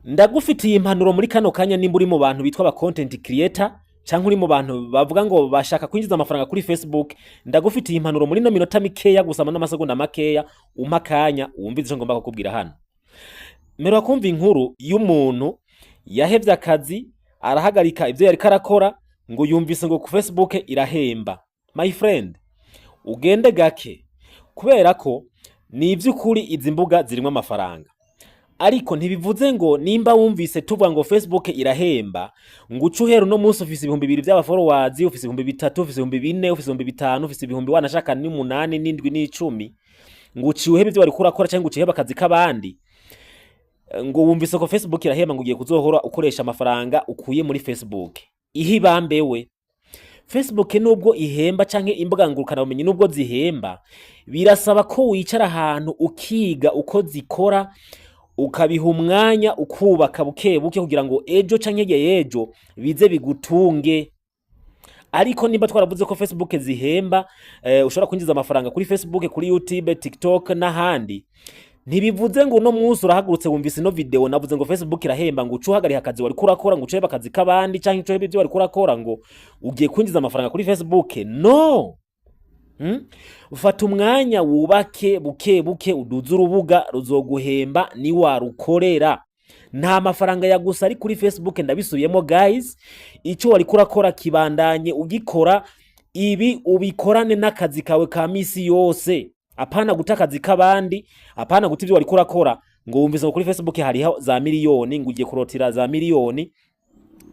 ndagufitiye impanuro muri kano kanya nimba uri mu bantu bitwa aba content creator cyangwa uri mu bantu bavuga ngo bashaka kwinjiza amafaranga kuri Facebook. Ndagufitiye impanuro muri no minota mikeya gusa n'amasegonda makeya umpa kanya wumvize icyo ngomba kukubwira hano. Mero kumva inkuru y'umuntu yahevye akazi arahagarika ivyo yari karakora ngo yumvise ngo ku Facebook irahemba. My friend, ugende gake kubera ko ni ivy'ukuri izi mbuga zirimo amafaranga. Ariko ntibivuze ngo nimba wumvise tuvuga ngo Facebook irahemba ngo ucuhera no munsi ufise 2000 by'aba followers, ufise 3000, ufise 4000, ufise 5000, ufise 1000 wanashaka ni 8 n'indwi n'icumi ngo uciwe ibyo wari kurakora cyangwa uciye akazi kabandi ngo wumvise ko Facebook irahemba ngo ugiye kuzohora ukoresha amafaranga ukuye muri Facebook. Ihibambewe Facebook nubwo ihemba canke imbuga ngurukana bumenyi nubwo zihemba birasaba ko wicara ahantu ukiga uko zikora ukabiha umwanya ukubaka buke kugira ngo ejo canke yejo bize bigutunge. Ariko nimba twaravuze ko Facebook zihemba ushobora kwinjiza amafaranga kuri Facebook, kuri YouTube, TikTok n'ahandi, ntibivuze ngo no munsi urahagurutse wumvise no video navuze ngo Facebook irahemba ngo ucuhagarika akazi wari kurakora ngo ucebe akazi kabandi canke ucebe ibyo wari kurakora ngo ugiye kwinjiza amafaranga kuri Facebook. No. Ufata umwanya wubake buke uduze urubuga ruzoguhemba ni warukorera. Nta mafaranga ya gusa ari kuri Facebook, ndabisubiyemo guys. Icyo wari kurakora kibandanye ugikora, ibi ubikorane n'akazi kawe ka misi yose. Apana gutakazi kabandi, apana guta ibyo wari kurakora ngo wumvise kuri Facebook hariho za miliyoni ngo ugiye kurotira za miliyoni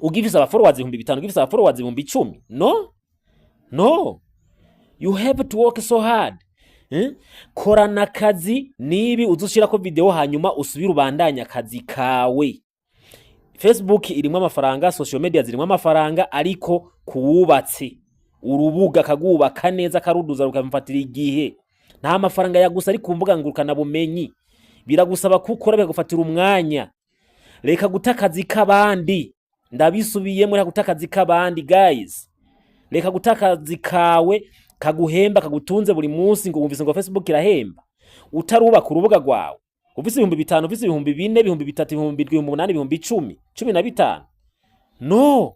ugifisa aba followers 5000, ugifisa aba followers 10,000. No. You have to work so hard. Korana akazi nibi uzushira ko video hanyuma usubira ubandanya akazi kawe. Facebook irimo amafaranga, social media zirimo amafaranga, ariko kuwubatse urubuga kagubaka neza karuduza rukamfatira igihe. Nta mafaranga ya gusa ari kumbuga ngurukana bumenyi. Biragusaba kukora bigufatira umwanya. Reka gutakazi kabandi. Ndabisubiyemo reka gutakazi kabandi guys. Reka gutakazi kawe kaguhemba kagutunze buri munsi ngo wumvise ngo Facebook irahemba. Utarubaka urubuga rwawe. Ufise 5000, ufise 4000, 3000, 7000, 8000, 10, 15. No.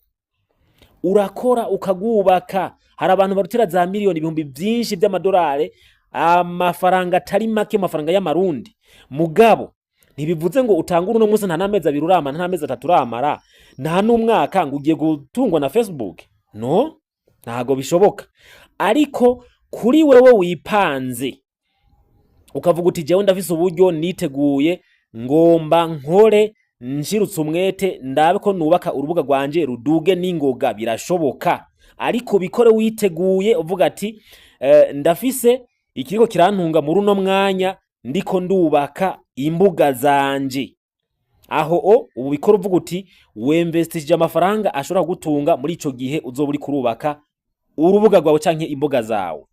Urakora ukagubaka. Hari abantu barutira za miliyoni ibihumbi byinshi by'amadolari, amafaranga atari make, amafaranga y'amarundi. Mugabo ntibivuze ngo utangura no munsi nta namezi 2 urama, nta namezi 3 uramara, nta n'umwaka ngo ugiye gutungwa na Facebook. No, ntago bishoboka. Ariko kuri wewe wipanze ukavuga uti jewe ndafise uburyo niteguye ngomba nkore nshirutse umwete ndabe ko nubaka urubuga rwanje ruduge n'ingoga, birashoboka. Ariko bikore witeguye uvuga ati ndafise ikiriko kirantunga muri uno mwanya ndiko ndubaka imbuga zanje. Aho ubu bikora uvuga uti wemvestije amafaranga ashobora gutunga muri ico gihe uzoburi kurubaka urubuga rwawe canke imbuga zawe.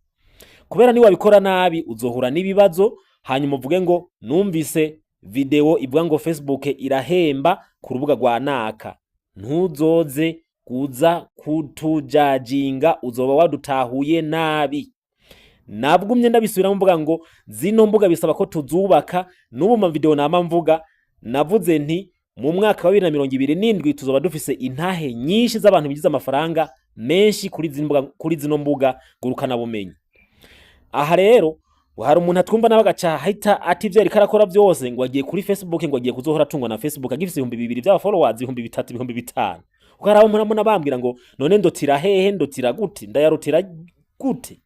Kubera ni wabikora nabi uzohura n'ibibazo hanyuma uvuge ngo numvise video ivuga ngo Facebook irahemba ku rubuga rwa naka. Ntuzoze kuza kutujajinga, uzoba wadutahuye nabi. Nabwumye ndabisubiramo mvuga ngo zino mbuga bisaba ko tuzubaka. N'ubu ma video nama mvuga navuze nti mu mwaka wa 2027 tuzoba dufise intahe nyinshi z'abantu bigize amafaranga menshi kuri zino mbuga ngurukana bumenyi. Aha rero hari umuntu atwumva nabagaca hita ati ivyo ariko arakora byose ngo agiye kuri Facebook ngo agiye kuzohora tungwa na Facebook agifise 2000 by'aba followers 3000, 5000. Ukaraho umuntu nabambwira ngo none ndotira hehe, ndotira gute, ndayarotira gute?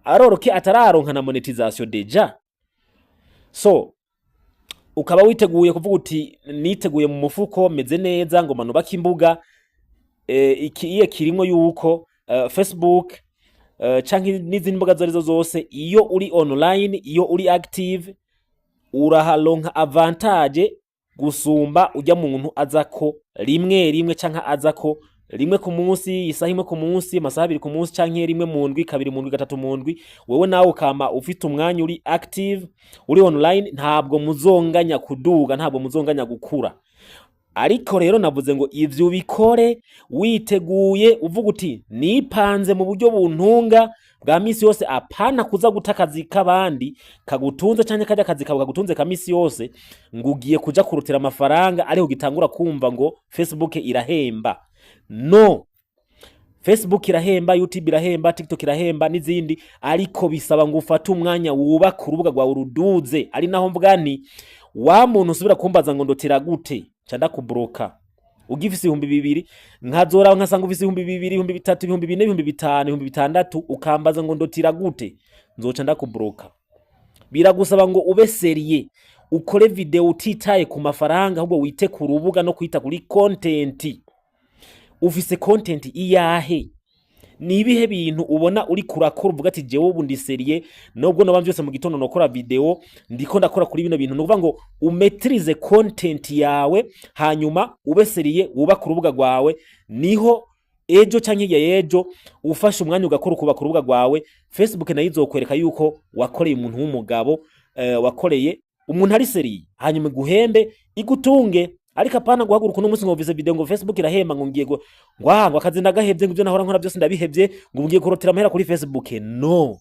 Aroroke atararonka na monetization deja. So ukaba witeguye kuvuga uti niteguye mu mufuko meze neza ngo manubaka imbuga. Ikiye kirimo yuko Facebook canke n'izindi mbuga zarizo zose, iyo uri online, iyo uri active urahalonka avantage gusumba ujya muntu azako rimwe canke azako rimwe ku munsi, isaha imwe ku munsi, amasaha 2 ku munsi canke rimwe mu ndwi, 2 mu ndwi, 3 mu ndwi. Wewe nawe ukama ufite umwanya uri active, uri online, ntabwo muzonganya kuduga, ntabwo muzonganya gukura. ariko rero navuze ngo ivyo ubikore witeguye uvuga uti nipanze mu buryo buntunga bwa misi yose, apana kuza guta akazi k'abandi kagutunze canke karya akazi kawe kagutunze ka misi yose ngo ugiye kuja kurutira amafaranga ariho gitangura kumva ngo Facebook irahemba. No, Facebook irahemba, YouTube irahemba, TikTok irahemba n'izindi, ariko bisaba ngo ufate umwanya wubaka urubuga rwawe uruduze. Ari naho mvuga nti wa muntu usubira kumbaza ngo ndotira gute canda kubroka ugifise 2,000 nkazora nkasanga ufise 2,000, 3,000, 4,000, 5,000, 6,000 ukambaza ngo ndotira gute, nzoca ndakubroka. Biragusaba ngo ube seriye, ukore video utitaye ku mafaranga, ahubwo wite ku rubuga no kwita kuri content. Ufise content iyahe? Nibihe bintu ubona uri kurakora uvuga ati jewe ubu ndi seriye, nobwo noba byose mu gitondo nokora video ndiko ndakora kuri bino bintu. Nukuvuga ngo umetrize content yawe, hanyuma ube seriye, wubaka urubuga rwawe, niho ejo canke yejo ufashe umwanya ugakora ukubaka urubuga rwawe, Facebook nayo izokwereka yuko wakoreye umuntu w'umugabo, wakoreye umuntu ari seriye, hanyuma guhembe igutunge. Ariko apana guhaguruka uno munsi ngo mvise video ngo Facebook irahemba ngo ngiye ngo akazi ndagahebye ngo ibyo nahora nkora byose ndabihebye ngo ngiye kurotera amahera kuri Facebook. No.